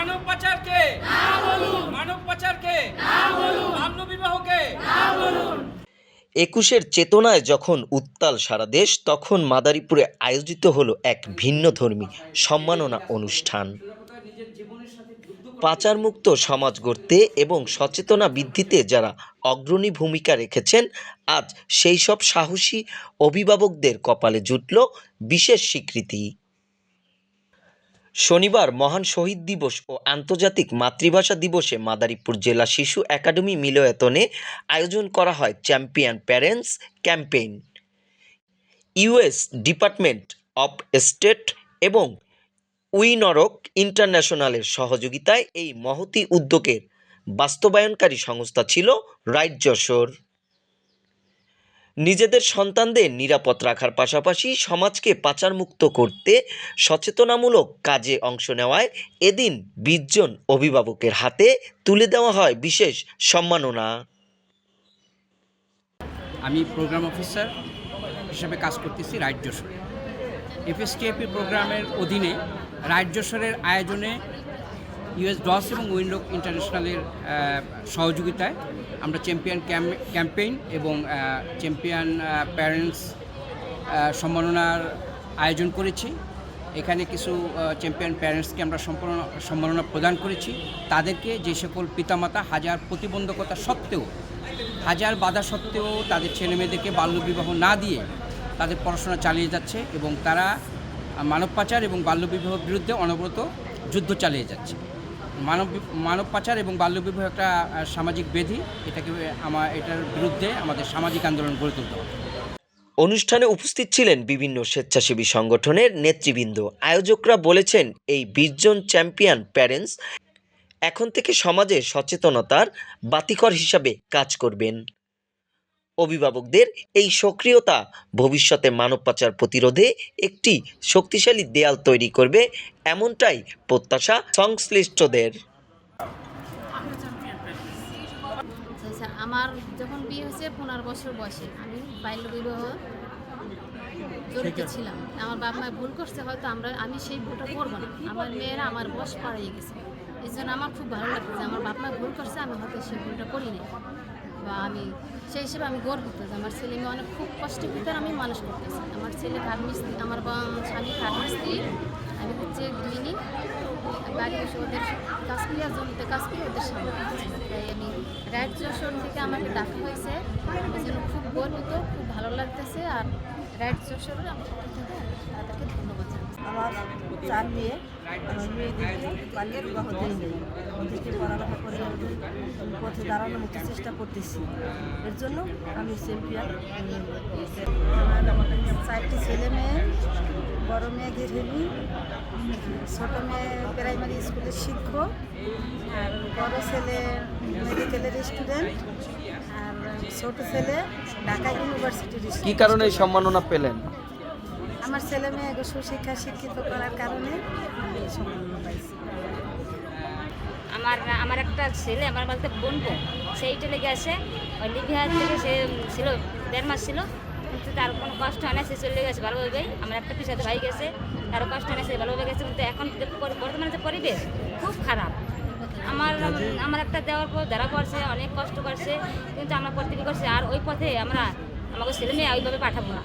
মানব পাচারকে না বলুন, মানব পাচারকে না বলুন, বাল্যবিবাহকে না বলুন। ২১-এর চেতনায় যখন উত্তাল সারা দেশ, তখন মাদারীপুরে আয়োজিত হলো এক ভিন্নধর্মী সম্মাননা অনুষ্ঠান। পাচারমুক্ত সমাজ গড়তে এবং সচেতনতা বৃদ্ধিতে যারা অগ্রণী ভূমিকা রেখেছেন, আজ সেই সব সাহসী অভিভাবকদের কপালে জুটল বিশেষ স্বীকৃতি। শনিবার মহান শহীদ দিবস ও আন্তর্জাতিক মাতৃভাষা দিবসে মাদারীপুর জেলা শিশু একাডেমি মিলনায়তনে আয়োজন করা হয় champion parents campaign. US department of state এবং উইনরক ইন্টারন্যাশনালের সহযোগিতায় এই মহতী উদ্যোগের বাস্তবায়নকারী সংস্থা ছিল রাইট যশোর। নিজেদের সন্তানদের নিরাপদ রাখার পাশাপাশি সমাজকে পাচারমুক্ত করতে সচেতনামূলক কাজে অংশ নেওয়ায় এদিন ২০ জন অভিভাবকের হাতে তুলে দেওয়া হয় বিশেষ সম্মাননা। আমি প্রোগ্রাম অফিসার হিসেবে কাজ করতেছি রাইট যশোর। এফএসটিএপি প্রোগ্রামের অধীনে রাইট যশোরের আয়োজনে ইউএস ডস এবং উইনরক ইন্টারন্যাশনালের সহযোগিতায় আমরা চ্যাম্পিয়ন ক্যাম্পেইন এবং চ্যাম্পিয়ন প্যারেন্টস সম্মাননার আয়োজন করেছি। এখানে কিছু চ্যাম্পিয়ন প্যারেন্টসকে আমরা সম্মাননা প্রদান করেছি। তাদেরকে যে সকল পিতামাতা হাজার প্রতিবন্ধকতা সত্ত্বেও, হাজার বাধা সত্ত্বেও তাদের ছেলেমেয়েদেরকে বাল্যবিবাহ না দিয়ে তাদের পড়াশোনা চালিয়ে যাচ্ছে এবং তারা মানব পাচার এবং বাল্যবিবাহের বিরুদ্ধে অনবরত যুদ্ধ চালিয়ে যাচ্ছে। মানব পাচার এবং বাল্যবিবাহ একটা সামাজিক ব্যাধি, এটার বিরুদ্ধে আমাদের সামাজিক আন্দোলন গড়ে তুলতে হবে। অনুষ্ঠানে উপস্থিত ছিলেন বিভিন্ন স্বেচ্ছাসেবী সংগঠনের নেতৃবৃন্দ। আয়োজকরা বলেছেন, এই ২০ জন চ্যাম্পিয়ন প্যারেন্টস এখন থেকে সমাজে সচেতনতার বাতিঘর হিসাবে কাজ করবেন। অভিভাবকদের এই সক্রিয়তা ভবিষ্যতে মানব পাচার প্রতিরোধে একটি শক্তিশালী দেয়াল তৈরি করবে, এমনটাই প্রত্যাশা সংশ্লিষ্টদের। আমার যখন বিয়ে হয়েছে ১৫ বছর বয়সে আমি বাল্যবিবাহ জড়িত ছিলাম। আমার বাবা মা ভুল করছে, হয়তো আমি সেই ভুলটা করবো না। আমার মেয়েরা আমার বয়স পাড়িয়ে গেছে, এই জন্য আমার খুব ভালো লাগছে। আমার বাবা মা ভুল করছে, আমি হয়তো সেই ভুলটা করিনি, বা আমি সেই হিসেবে আমি গর্বিত যে আমার ছেলে মেয়ে অনেক খুব কষ্টের ভিতরে আমি মানুষ করতেছি। আমার ছেলে কাঠমিস্ত্রি, আমার স্বামী কাঠমিস্ত্রি, আমি হচ্ছে গৃহিণী, বাড়ি বসে ওদের কাজ করিয়া জমিতে কাজ করি ওদের সামনে। তাই আমি রাইট যশোর থেকে আমাকে ডাকা হয়েছে, এই জন্য খুব গর্বিত, খুব ভালো লাগতেছে। আর রাইট যশোরের আমি তাদেরকে ধন্যবাদ জানাচ্ছি। আমার 4 মেয়ে, আমার মেয়েদেরকে বাল্য বিবাহ দেয়নি, ওদেরকে পড়ালেখা করে পথে দাঁড়ানোর মতো চেষ্টা করতেছি। এর জন্য আমি চ্যাম্পিয়ন। আমার 4টি ছেলে মেয়ে, বড় মেয়ে গৃহিণী, ছোটো মেয়ে প্রাইমারি স্কুলের শিক্ষক, আর বড় ছেলে মেডিকেলের স্টুডেন্ট, আর ছোটো ছেলে ঢাকা ইউনিভার্সিটির কি কারণে এই সম্মাননা পেলেন? আমার ছেলে মেয়ে সুশিক্ষা শিক্ষিত করার কারণে আমি এই সম্মাননা পাইছি। আমার একটা ছেলে আমার বলতে বোনবো, সেই চলে গেছে ওই লিবিয়া থেকে, সে ছিল 1.5 মাস ছিল, কিন্তু তার কোনো কষ্ট হয় না, সে চলে গেছে ভালোভাবেই। আমার একটা পিছাতে ভাই গেছে, তারও কষ্ট হয় না, সে ভালোভাবে গেছে। কিন্তু এখন বর্তমানে যে পরিবেশ খুব খারাপ। আমার একটা দেওয়ার পর ধরা পড়ছে, অনেক কষ্ট করছে, কিন্তু আমরা প্রতিজ্ঞা করছি আর ওই পথে আমাকে ছেলে মেয়ে ওইভাবে পাঠাবো না।